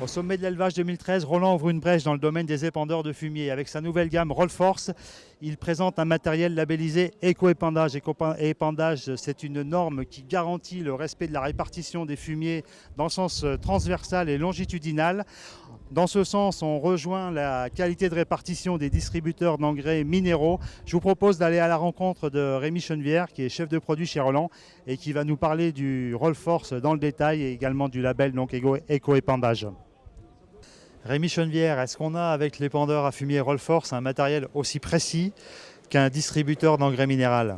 Au sommet de l'élevage 2013, Roland ouvre une brèche dans le domaine des épandeurs de fumier. Avec sa nouvelle gamme Rollforce, il présente un matériel labellisé éco-épandage. Éco-épandage, c'est une norme qui garantit le respect de la répartition des fumiers dans le sens transversal et longitudinal. Dans ce sens, on rejoint la qualité de répartition des distributeurs d'engrais minéraux. Je vous propose d'aller à la rencontre de Rémi Chenevière, qui est chef de produit chez Roland et qui va nous parler du Rollforce dans le détail et également du label donc éco-épandage. Rémi Chenevière, est-ce qu'on a avec l'épandeur à fumier Rollforce un matériel aussi précis qu'un distributeur d'engrais minéral?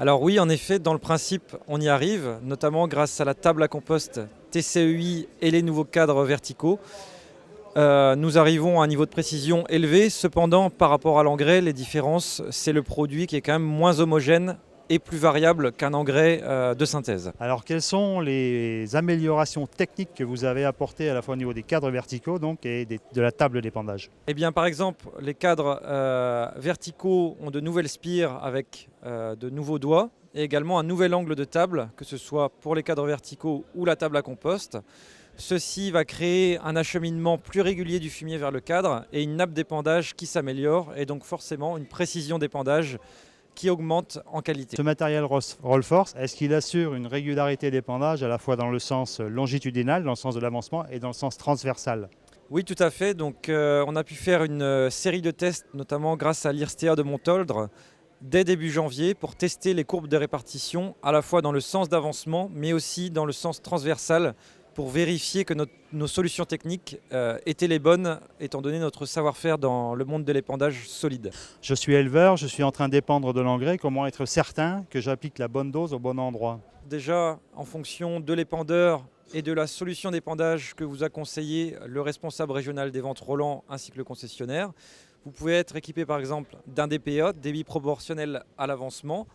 Alors oui, en effet, dans le principe, on y arrive, notamment grâce à la table à compost TCEI et les nouveaux cadres verticaux. Nous arrivons à un niveau de précision élevé. Cependant, par rapport à l'engrais, les différences, c'est le produit qui est quand même moins homogène et plus variable qu'un engrais de synthèse. Alors, quelles sont les améliorations techniques que vous avez apportées à la fois au niveau des cadres verticaux donc, et de la table d'épandage? Eh bien, par exemple, les cadres verticaux ont de nouvelles spires avec de nouveaux doigts et également un nouvel angle de table, que ce soit pour les cadres verticaux ou la table à compost. Ceci va créer un acheminement plus régulier du fumier vers le cadre et une nappe d'épandage qui s'améliore et donc forcément une précision d'épandage qui augmente en qualité. Ce matériel Rollforce, est-ce qu'il assure une régularité d'épandage à la fois dans le sens longitudinal, dans le sens de l'avancement, et dans le sens transversal? Oui, tout à fait. Donc, on a pu faire une série de tests, notamment grâce à l'IRSTEA de Montoldre, dès début janvier, pour tester les courbes de répartition, à la fois dans le sens d'avancement, mais aussi dans le sens transversal, pour vérifier que nos solutions techniques étaient les bonnes, étant donné notre savoir-faire dans le monde de l'épandage solide. Je suis éleveur, je suis en train d'épandre de l'engrais. Comment être certain que j'applique la bonne dose au bon endroit? Déjà, en fonction de l'épandeur et de la solution d'épandage que vous a conseillé le responsable régional des ventes Roland ainsi que le concessionnaire, vous pouvez être équipé par exemple d'un DPA, débit proportionnel à l'avancement,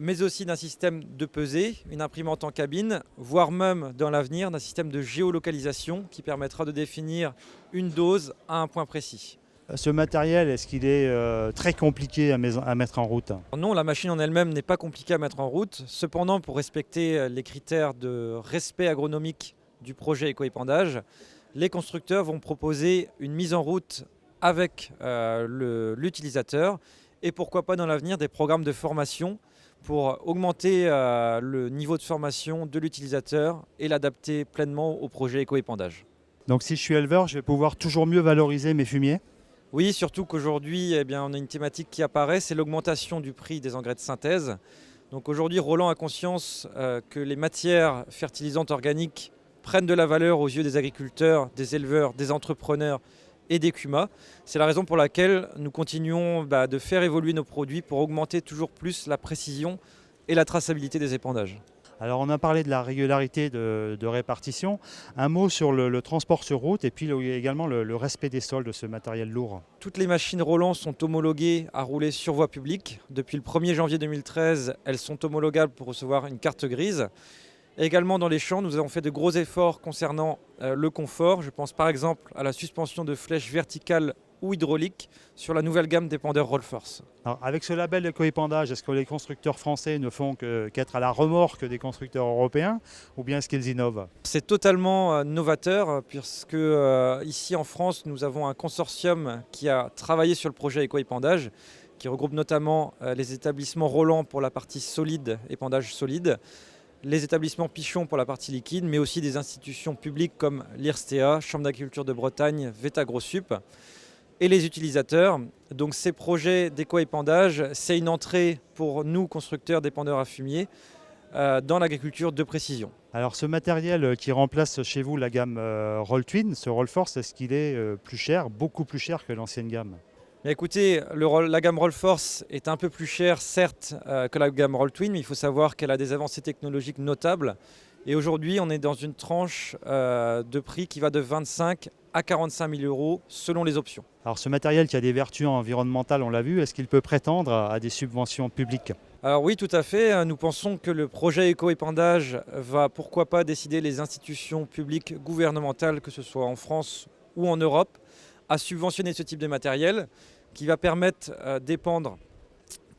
mais aussi d'un système de pesée, une imprimante en cabine, voire même dans l'avenir d'un système de géolocalisation qui permettra de définir une dose à un point précis. Ce matériel, est-ce qu'il est très compliqué à mettre en route? Non, la machine en elle-même n'est pas compliquée à mettre en route. Cependant, pour respecter les critères de respect agronomique du projet éco-épandage, les constructeurs vont proposer une mise en route avec l'utilisateur et pourquoi pas dans l'avenir des programmes de formation pour augmenter le niveau de formation de l'utilisateur et l'adapter pleinement au projet éco-épandage. Donc si je suis éleveur, je vais pouvoir toujours mieux valoriser mes fumiers? Oui, surtout qu'aujourd'hui, on a une thématique qui apparaît, c'est l'augmentation du prix des engrais de synthèse. Donc aujourd'hui, Roland a conscience que les matières fertilisantes organiques prennent de la valeur aux yeux des agriculteurs, des éleveurs, des entrepreneurs et des CUMA. C'est la raison pour laquelle nous continuons de faire évoluer nos produits pour augmenter toujours plus la précision et la traçabilité des épandages. Alors on a parlé de la régularité de répartition. Un mot sur le transport sur route et puis également le respect des sols de ce matériel lourd. Toutes les machines Roland sont homologuées à rouler sur voie publique. Depuis le 1er janvier 2013, elles sont homologables pour recevoir une carte grise. Également dans les champs, nous avons fait de gros efforts concernant le confort. Je pense par exemple à la suspension de flèches verticales ou hydrauliques sur la nouvelle gamme d'épandeurs Rollforce. Alors, avec ce label éco-épandage, est-ce que les constructeurs français ne font qu'être à la remorque des constructeurs européens ou bien est-ce qu'ils innovent? C'est totalement novateur puisque ici en France, nous avons un consortium qui a travaillé sur le projet éco-épandage qui regroupe notamment les établissements Roland pour la partie solide, épandage solide, les établissements Pichon pour la partie liquide, mais aussi des institutions publiques comme l'IRSTEA, Chambre d'agriculture de Bretagne, VETA Grossup, et les utilisateurs. Donc ces projets d'éco-épandage, c'est une entrée pour nous, constructeurs d'épandeurs à fumier, dans l'agriculture de précision. Alors ce matériel qui remplace chez vous la gamme Rolltwin, ce Rollforce, est-ce qu'il est plus cher, beaucoup plus cher que l'ancienne gamme? Mais écoutez, la gamme Rollforce est un peu plus chère, certes, que la gamme Rolltwin, mais il faut savoir qu'elle a des avancées technologiques notables. Et aujourd'hui, on est dans une tranche de prix qui va de 25 à 45 000 euros selon les options. Alors ce matériel qui a des vertus environnementales, on l'a vu, est-ce qu'il peut prétendre à des subventions publiques? Alors oui, tout à fait. Nous pensons que le projet éco-épandage va pourquoi pas décider les institutions publiques gouvernementales, que ce soit en France ou en Europe, à subventionner ce type de matériel qui va permettre d'épandre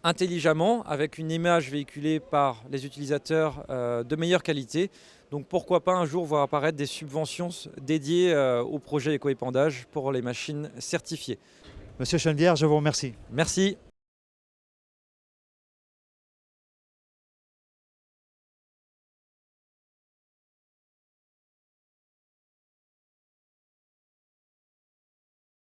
intelligemment avec une image véhiculée par les utilisateurs de meilleure qualité. Donc pourquoi pas un jour voir apparaître des subventions dédiées au projet éco-épandage pour les machines certifiées. Monsieur Chenevière, je vous remercie. Merci.